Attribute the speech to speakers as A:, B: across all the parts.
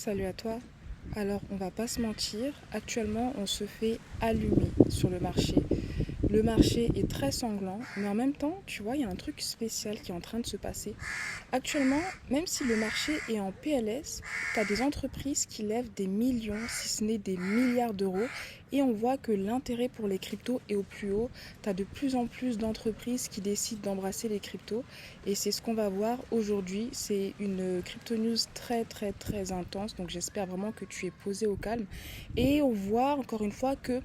A: Salut à toi. Alors, on va pas se mentir, actuellement, on se fait allumer sur le marché. Le marché est très sanglant, mais en même temps, tu vois, il y a un truc spécial qui est en train de se passer. Actuellement, même si le marché est en PLS, tu as des entreprises qui lèvent des millions, si ce n'est des milliards d'euros, et on voit que l'intérêt pour les cryptos est au plus haut. Tu as de plus en plus d'entreprises qui décident d'embrasser les cryptos, et c'est ce qu'on va voir aujourd'hui. C'est une crypto news très très très intense, donc j'espère vraiment que tu es posé au calme. Et on voit encore une fois que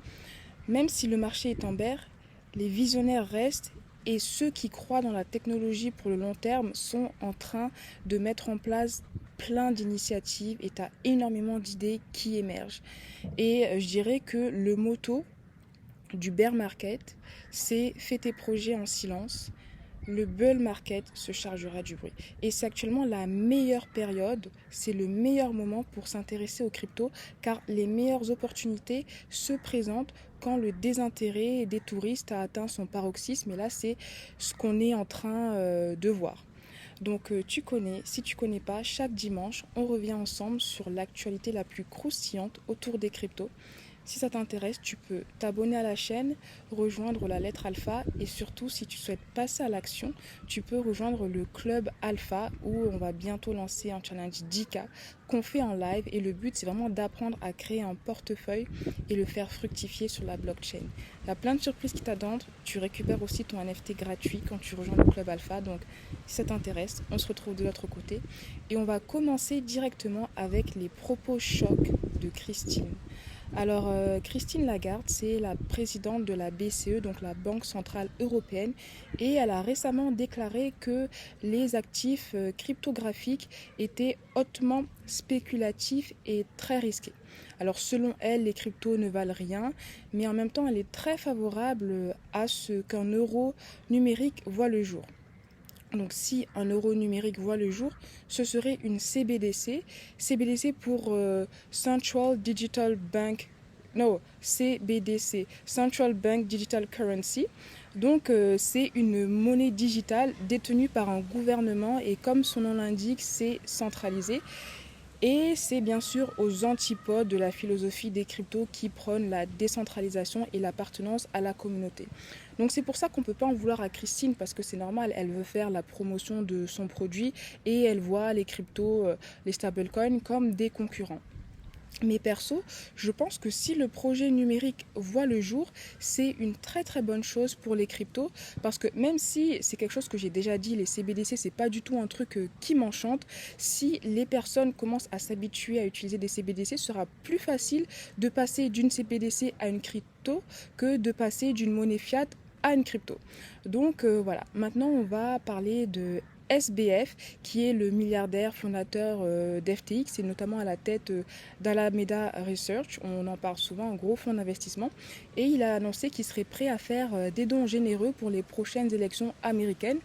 A: même si le marché est en berre, les visionnaires restent et ceux qui croient dans la technologie pour le long terme sont en train de mettre en place plein d'initiatives et tu as énormément d'idées qui émergent. Et je dirais que le motto du bear market, c'est fais tes projets en silence. Le bull market se chargera du bruit. Et c'est actuellement la meilleure période, c'est le meilleur moment pour s'intéresser aux cryptos car les meilleures opportunités se présentent quand le désintérêt des touristes a atteint son paroxysme. Et là, c'est ce qu'on est en train de voir. Donc tu connais, si tu connais pas, chaque dimanche, on revient ensemble sur l'actualité la plus croustillante autour des cryptos. Si ça t'intéresse, tu peux t'abonner à la chaîne, rejoindre la lettre alpha et surtout si tu souhaites passer à l'action, tu peux rejoindre le club alpha où on va bientôt lancer un challenge 10K qu'on fait en live et le but c'est vraiment d'apprendre à créer un portefeuille et le faire fructifier sur la blockchain. Il y a plein de surprises qui t'attendent, tu récupères aussi ton NFT gratuit quand tu rejoins le club alpha, donc si ça t'intéresse, on se retrouve de l'autre côté et on va commencer directement avec les propos chocs de Christine. Alors, Christine Lagarde, c'est la présidente de la BCE, donc la Banque Centrale Européenne, et elle a récemment déclaré que les actifs cryptographiques étaient hautement spéculatifs et très risqués. Alors, selon elle, les cryptos ne valent rien, mais en même temps, elle est très favorable à ce qu'un euro numérique voit le jour. Donc si un euro numérique voit le jour, ce serait une CBDC. CBDC pour Central Digital Bank. Non, CBDC, Central Bank Digital Currency. Donc c'est une monnaie digitale détenue par un gouvernement et comme son nom l'indique, c'est centralisé. Et c'est bien sûr aux antipodes de la philosophie des cryptos qui prônent la décentralisation et l'appartenance à la communauté. Donc c'est pour ça qu'on ne peut pas en vouloir à Christine parce que c'est normal, elle veut faire la promotion de son produit et elle voit les cryptos, les stablecoins comme des concurrents. Mais perso, je pense que si le projet numérique voit le jour, c'est une très très bonne chose pour les cryptos parce que même si c'est quelque chose que j'ai déjà dit, les CBDC c'est pas du tout un truc qui m'enchante, si les personnes commencent à s'habituer à utiliser des CBDC, ce sera plus facile de passer d'une CBDC à une crypto que de passer d'une monnaie fiat à une crypto. Donc voilà, maintenant on va parler de SBF, qui est le milliardaire fondateur d'FTX et notamment à la tête d'Alameda Research. On en parle souvent, un gros fonds d'investissement. Et il a annoncé qu'il serait prêt à faire des dons généreux pour les prochaines élections américaines.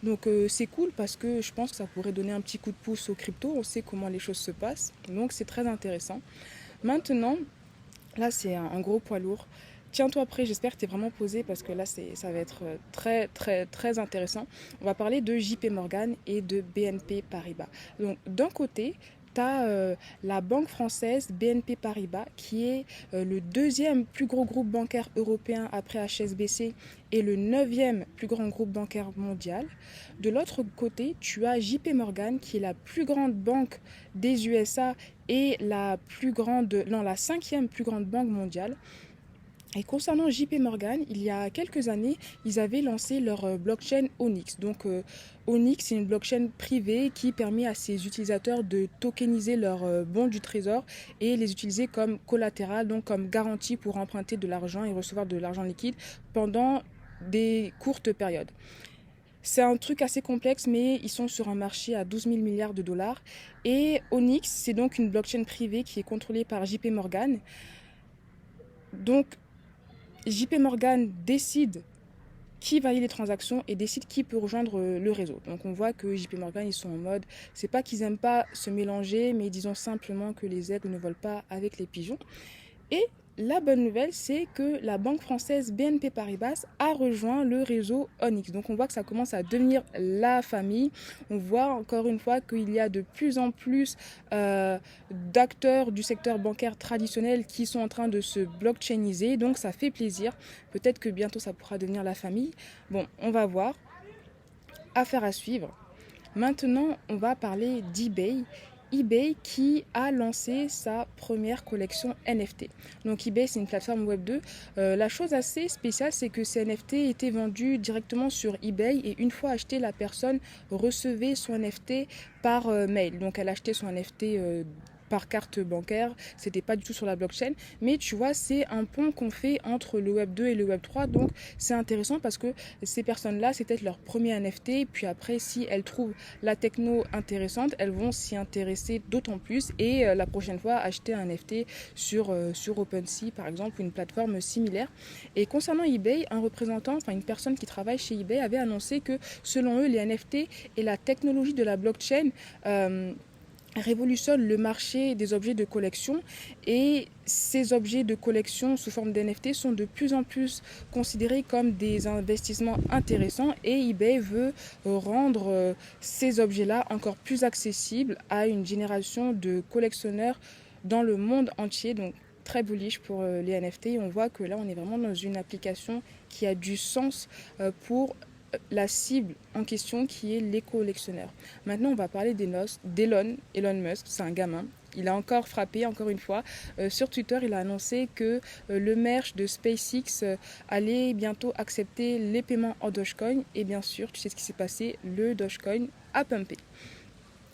A: Donc c'est cool parce que je pense que ça pourrait donner un petit coup de pouce aux cryptos. On sait comment les choses se passent. Donc c'est très intéressant. Maintenant, là c'est un gros poids lourd. Tiens-toi prêt, j'espère que tu es vraiment posé parce que là ça va être très très très intéressant. On va parler de JP Morgan et de BNP Paribas. Donc d'un côté, tu as la banque française BNP Paribas qui est le deuxième plus gros groupe bancaire européen après HSBC et le neuvième plus grand groupe bancaire mondial. De l'autre côté, tu as JP Morgan qui est la plus grande banque des USA et la cinquième plus grande banque mondiale. Et concernant JP Morgan, il y a quelques années, ils avaient lancé leur blockchain Onyx. Donc Onyx, c'est une blockchain privée qui permet à ses utilisateurs de tokeniser leurs bons du trésor et les utiliser comme collatéral, donc comme garantie pour emprunter de l'argent et recevoir de l'argent liquide pendant des courtes périodes. C'est un truc assez complexe, mais ils sont sur un marché à 12 000 milliards de dollars. Et Onyx, c'est donc une blockchain privée qui est contrôlée par JP Morgan. Donc JP Morgan décide qui valide les transactions et décide qui peut rejoindre le réseau. Donc on voit que JP Morgan, ils sont en mode, c'est pas qu'ils aiment pas se mélanger, mais disons simplement que les aigles ne volent pas avec les pigeons. Et La bonne nouvelle, c'est que la banque française BNP Paribas a rejoint le réseau Onyx. Donc on voit que ça commence à devenir la famille. On voit encore une fois qu'il y a de plus en plus d'acteurs du secteur bancaire traditionnel qui sont en train de se blockchainiser. Donc ça fait plaisir. Peut-être que bientôt ça pourra devenir la famille. Bon, on va voir. Affaire à suivre. Maintenant, on va parler d'eBay. eBay qui a lancé sa première collection NFT. Donc eBay, c'est une plateforme Web 2. La chose assez spéciale, c'est que ces NFT étaient vendus directement sur eBay et une fois acheté, la personne recevait son NFT par mail. Donc elle achetait son NFT par carte bancaire, c'était pas du tout sur la blockchain, mais tu vois, c'est un pont qu'on fait entre le Web 2 et le Web 3, donc c'est intéressant parce que ces personnes-là, c'est peut-être leur premier NFT, puis après, si elles trouvent la techno intéressante, elles vont s'y intéresser d'autant plus et la prochaine fois, acheter un NFT sur OpenSea, par exemple, ou une plateforme similaire. Et concernant eBay, un représentant, enfin une personne qui travaille chez eBay avait annoncé que selon eux, les NFT et la technologie de la blockchain révolutionne le marché des objets de collection et ces objets de collection sous forme d'NFT sont de plus en plus considérés comme des investissements intéressants et eBay veut rendre ces objets-là encore plus accessibles à une génération de collectionneurs dans le monde entier. Donc très bullish pour les NFT et on voit que là on est vraiment dans une application qui a du sens pour la cible en question qui est les collectionneurs. Maintenant, on va parler Elon Musk, c'est un gamin. Il a encore frappé, encore une fois. Sur Twitter, il a annoncé que le merge de SpaceX allait bientôt accepter les paiements en Dogecoin. Et bien sûr, tu sais ce qui s'est passé, le Dogecoin a pumpé.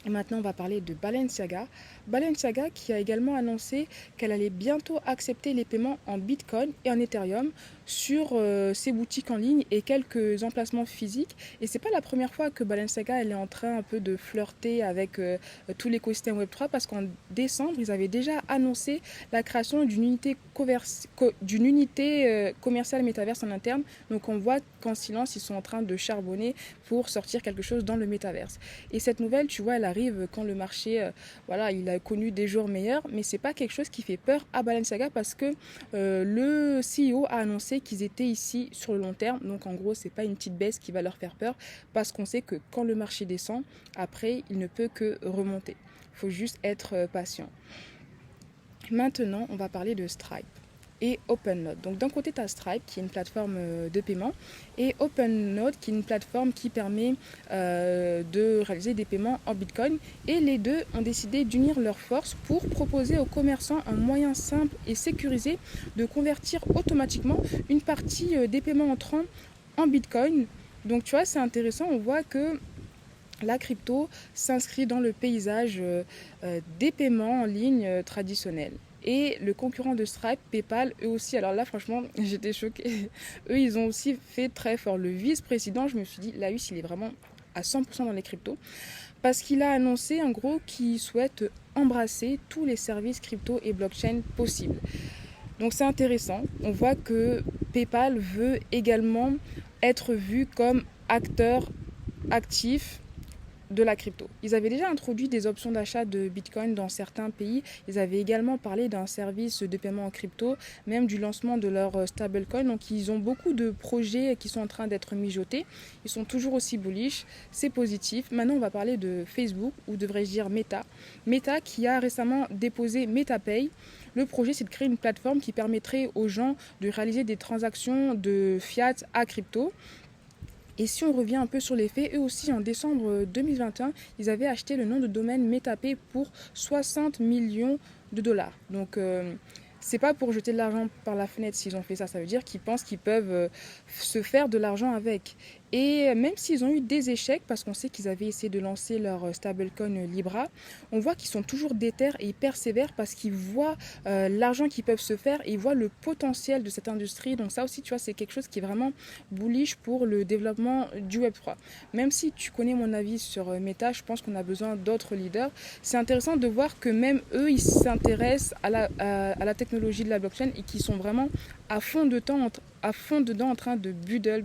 A: Et maintenant, on va parler de Balenciaga. Balenciaga qui a également annoncé qu'elle allait bientôt accepter les paiements en Bitcoin et en Ethereum sur ses boutiques en ligne et quelques emplacements physiques. Et c'est pas la première fois que Balenciaga elle est en train un peu de flirter avec tout l'écosystème Web3 parce qu'en décembre, ils avaient déjà annoncé la création d'une unité commerciale métaverse en interne. Donc on voit qu'en silence, ils sont en train de charbonner pour sortir quelque chose dans le métaverse. Et cette nouvelle, tu vois, elle arrive quand le marché, voilà, il a connu des jours meilleurs, mais c'est pas quelque chose qui fait peur à Balenciaga parce que le CEO a annoncé qu'ils étaient ici sur le long terme. Donc en gros, c'est pas une petite baisse qui va leur faire peur parce qu'on sait que quand le marché descend, après, il ne peut que remonter. Il faut juste être patient. Maintenant, on va parler de Stripe et OpenNode. Donc d'un côté, tu as Stripe qui est une plateforme de paiement et OpenNode qui est une plateforme qui permet de réaliser des paiements en Bitcoin. Et les deux ont décidé d'unir leurs forces pour proposer aux commerçants un moyen simple et sécurisé de convertir automatiquement une partie des paiements entrants en Bitcoin. Donc tu vois, c'est intéressant, on voit que la crypto s'inscrit dans le paysage des paiements en ligne traditionnels. Et le concurrent de Stripe, PayPal, eux aussi, alors là franchement j'étais choquée, eux ils ont aussi fait très fort. Le vice-président, je me suis dit, Laus il est vraiment à 100% dans les cryptos, parce qu'il a annoncé en gros qu'il souhaite embrasser tous les services crypto et blockchain possibles. Donc c'est intéressant, on voit que PayPal veut également être vu comme acteur actif de la crypto. Ils avaient déjà introduit des options d'achat de Bitcoin dans certains pays. Ils avaient également parlé d'un service de paiement en crypto, même du lancement de leur stablecoin. Donc ils ont beaucoup de projets qui sont en train d'être mijotés. Ils sont toujours aussi bullish. C'est positif. Maintenant, on va parler de Facebook, ou devrais-je dire Meta. Meta qui a récemment déposé MetaPay. Le projet, c'est de créer une plateforme qui permettrait aux gens de réaliser des transactions de fiat à crypto. Et si on revient un peu sur les faits, eux aussi en décembre 2021, ils avaient acheté le nom de domaine MetaPay pour 60 millions de dollars. Donc c'est pas pour jeter de l'argent par la fenêtre s'ils ont fait ça, ça veut dire qu'ils pensent qu'ils peuvent se faire de l'argent avec. Et même s'ils ont eu des échecs, parce qu'on sait qu'ils avaient essayé de lancer leur stablecoin Libra, on voit qu'ils sont toujours déter et ils persévèrent parce qu'ils voient l'argent qu'ils peuvent se faire et ils voient le potentiel de cette industrie. Donc ça aussi, tu vois, c'est quelque chose qui est vraiment bullish pour le développement du Web3. Même si tu connais mon avis sur Meta, je pense qu'on a besoin d'autres leaders. C'est intéressant de voir que même eux, ils s'intéressent à la technologie de la blockchain et qu'ils sont vraiment à fond dedans en train de buddle.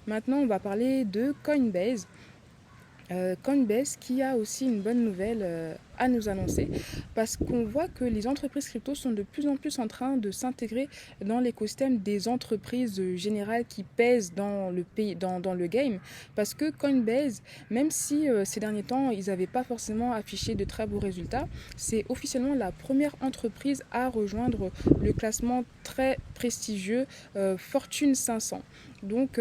A: Maintenant, on va parler de Coinbase. Coinbase qui a aussi une bonne nouvelle à nous annoncer parce qu'on voit que les entreprises crypto sont de plus en plus en train de s'intégrer dans l'écosystème des entreprises générales qui pèsent dans le pays, dans le game, parce que Coinbase, même si ces derniers temps ils n'avaient pas forcément affiché de très beaux résultats, c'est officiellement la première entreprise à rejoindre le classement très prestigieux Fortune 500. Donc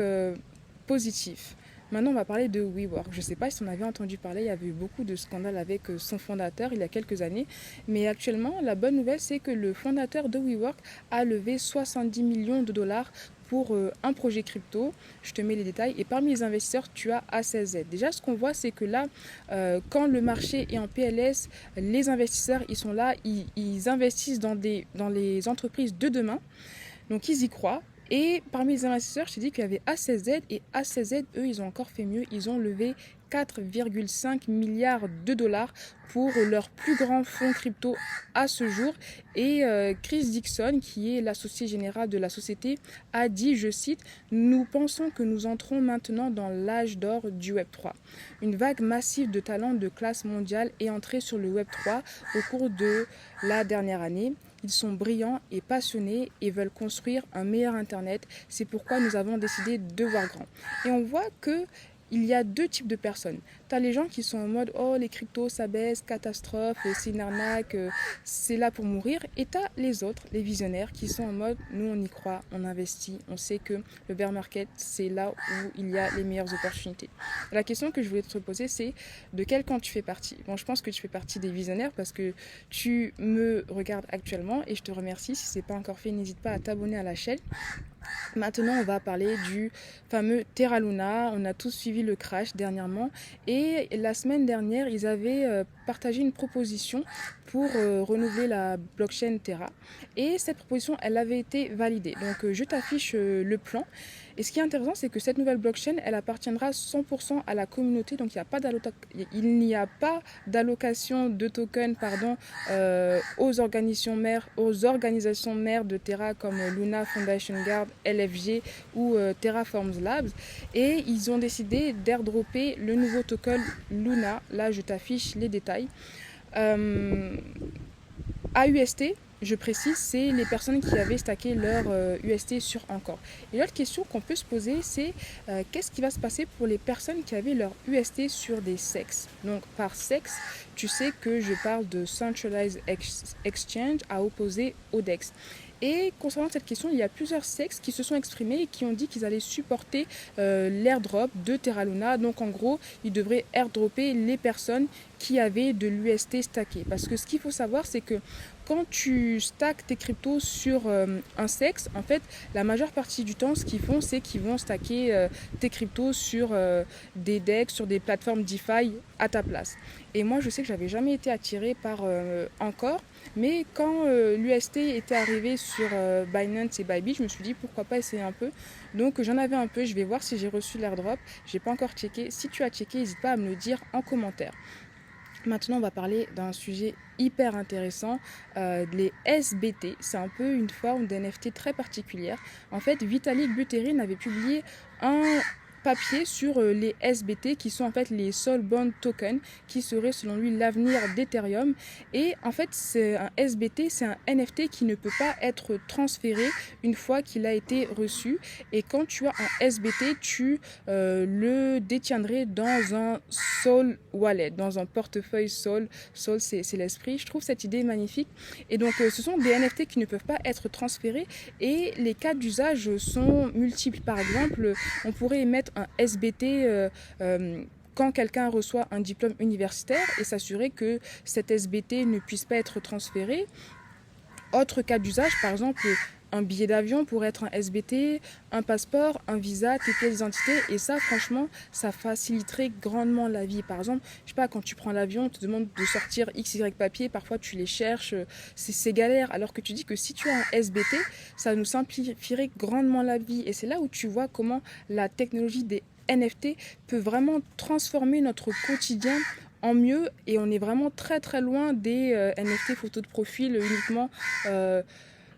A: positif. Maintenant, on va parler de WeWork. Je ne sais pas si on avait entendu parler, il y avait eu beaucoup de scandales avec son fondateur il y a quelques années. Mais actuellement, la bonne nouvelle, c'est que le fondateur de WeWork a levé 70 millions de dollars pour un projet crypto. Je te mets les détails. Et parmi les investisseurs, tu as A16Z. Déjà, ce qu'on voit, c'est que là, quand le marché est en PLS, les investisseurs, ils sont là, ils investissent dans les entreprises de demain. Donc, ils y croient. Et parmi les investisseurs, je t'ai dit qu'il y avait A16Z et A16Z, eux, ils ont encore fait mieux. Ils ont levé 4,5 milliards de dollars pour leur plus grand fonds crypto à ce jour. Et Chris Dixon, qui est l'associé général de la société, a dit, je cite, nous pensons que nous entrons maintenant dans l'âge d'or du Web3. Une vague massive de talents de classe mondiale est entrée sur le Web3 au cours de la dernière année. Ils sont brillants et passionnés et veulent construire un meilleur Internet. C'est pourquoi nous avons décidé de voir grand. Et on voit que il y a deux types de personnes. Tu as les gens qui sont en mode « Oh, les cryptos, ça baisse, catastrophe, c'est une arnaque, c'est là pour mourir. » Et tu as les autres, les visionnaires, qui sont en mode « Nous, on y croit, on investit, on sait que le bear market, c'est là où il y a les meilleures opportunités. » La question que je voulais te poser, c'est de quel camp tu fais partie? Bon, je pense que tu fais partie des visionnaires parce que tu me regardes actuellement et je te remercie. Si ce n'est pas encore fait, n'hésite pas à t'abonner à la chaîne. Maintenant, on va parler du fameux Terra Luna. On a tous suivi le crash dernièrement. Et la semaine dernière, ils avaient partagé une proposition pour renouveler la blockchain Terra. Et cette proposition, elle avait été validée. Donc, je t'affiche le plan. Et ce qui est intéressant, c'est que cette nouvelle blockchain, elle appartiendra 100% à la communauté. Donc, il n'y a pas d'allocation de tokens aux organisations mères de Terra comme Luna Foundation Guard, LFG ou Terraforms Labs. Et ils ont décidé d'airdropper le nouveau token Luna. Là, je t'affiche les détails. AUST, je précise, c'est les personnes qui avaient stacké leur UST sur Encore. Et l'autre question qu'on peut se poser, c'est qu'est-ce qui va se passer pour les personnes qui avaient leur UST sur des SEX? Donc par SEX, tu sais que je parle de Centralized Exchange à opposer au DEX. Et concernant cette question, il y a plusieurs SEX qui se sont exprimés et qui ont dit qu'ils allaient supporter l'airdrop de Terra Luna. Donc en gros, ils devraient airdropper les personnes qui avaient de l'UST stacké. Parce que ce qu'il faut savoir, c'est que quand tu stacks tes cryptos sur un SEX, en fait, la majeure partie du temps, ce qu'ils font, c'est qu'ils vont stacker tes cryptos sur des DEX, sur des plateformes DeFi à ta place. Et moi, je sais que j'avais jamais été attirée par Encore, mais quand l'UST était arrivé sur Binance et Bybit, je me suis dit pourquoi pas essayer un peu. Donc j'en avais un peu, je vais voir si j'ai reçu l'airdrop. J'ai pas encore checké. Si tu as checké, n'hésite pas à me le dire en commentaire. Maintenant, on va parler d'un sujet hyper intéressant, les SBT. C'est un peu une forme d'NFT très particulière. En fait, Vitalik Buterin avait publié un papier sur les SBT qui sont en fait les Soul Bond Tokens qui seraient selon lui l'avenir d'Ethereum. Et en fait, c'est un SBT, c'est un NFT qui ne peut pas être transféré une fois qu'il a été reçu. Et quand tu as un SBT, tu le détiendrais dans un Soul Wallet, dans un portefeuille Soul. Soul, c'est l'esprit. Je trouve cette idée magnifique. Et donc, ce sont des NFT qui ne peuvent pas être transférés et les cas d'usage sont multiples. Par exemple, on pourrait émettre un SBT quand quelqu'un reçoit un diplôme universitaire et s'assurer que cet SBT ne puisse pas être transféré. Autre cas d'usage, par exemple, un billet d'avion pourrait être un SBT, un passeport, un visa, tes pièces d'identité. Et ça, franchement, ça faciliterait grandement la vie. Par exemple, je sais pas, quand tu prends l'avion, on te demande de sortir XY papiers, parfois tu les cherches, c'est galère. Alors que tu dis que si tu as un SBT, ça nous simplifierait grandement la vie. Et c'est là où tu vois comment la technologie des NFT peut vraiment transformer notre quotidien en mieux, et on est vraiment très très loin des NFT photos de profil uniquement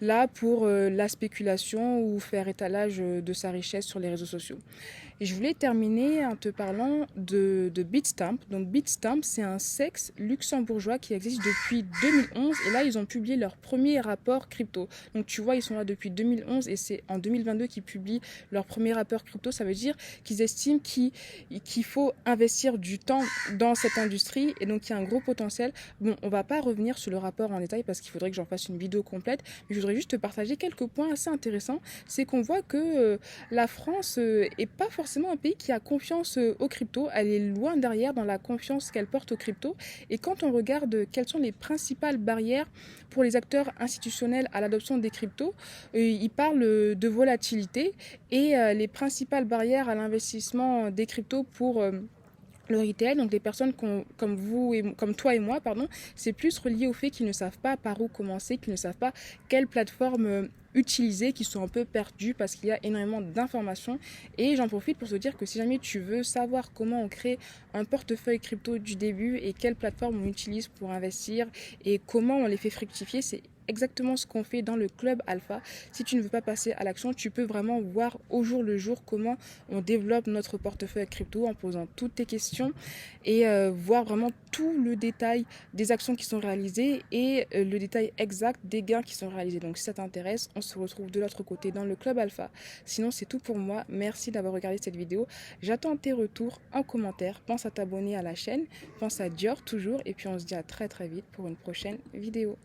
A: là pour la spéculation ou faire étalage de sa richesse sur les réseaux sociaux. Et je voulais terminer en te parlant de Bitstamp. Donc Bitstamp, c'est un sexe luxembourgeois qui existe depuis 2011 et là ils ont publié leur premier rapport crypto. Donc tu vois, ils sont là depuis 2011 et c'est en 2022 qu'ils publient leur premier rapport crypto. Ça veut dire qu'ils estiment qu'il faut investir du temps dans cette industrie et donc il y a un gros potentiel. Bon, on va pas revenir sur le rapport en détail parce qu'il faudrait que j'en fasse une vidéo complète, mais je voudrais juste te partager quelques points assez intéressants. C'est qu'on voit que la France est pas forcément un pays qui a confiance aux cryptos. Elle est loin derrière dans la confiance qu'elle porte aux cryptos. Et quand on regarde quelles sont les principales barrières pour les acteurs institutionnels à l'adoption des cryptos, ils parlent de volatilité et les principales barrières à l'investissement des cryptos pour le retail, donc les personnes comme vous et comme toi et moi, pardon, c'est plus relié au fait qu'ils ne savent pas par où commencer, qu'ils ne savent pas quelle plateforme utiliser, qui sont un peu perdus parce qu'il y a énormément d'informations. Et j'en profite pour te dire que si jamais tu veux savoir comment on crée un portefeuille crypto du début et quelle plateforme on utilise pour investir et comment on les fait fructifier, c'est exactement ce qu'on fait dans le club alpha. Si tu ne veux pas passer à l'action, tu peux vraiment voir au jour le jour comment on développe notre portefeuille crypto en posant toutes tes questions et voir vraiment tout le détail des actions qui sont réalisées et le détail exact des gains qui sont réalisés. Donc si ça t'intéresse, on se retrouve de l'autre côté dans le club alpha. Sinon c'est tout pour moi. Merci d'avoir regardé cette vidéo. J'attends tes retours en commentaire. Pense à t'abonner à la chaîne. Pense à Dior toujours. Et puis on se dit à très très vite pour une prochaine vidéo.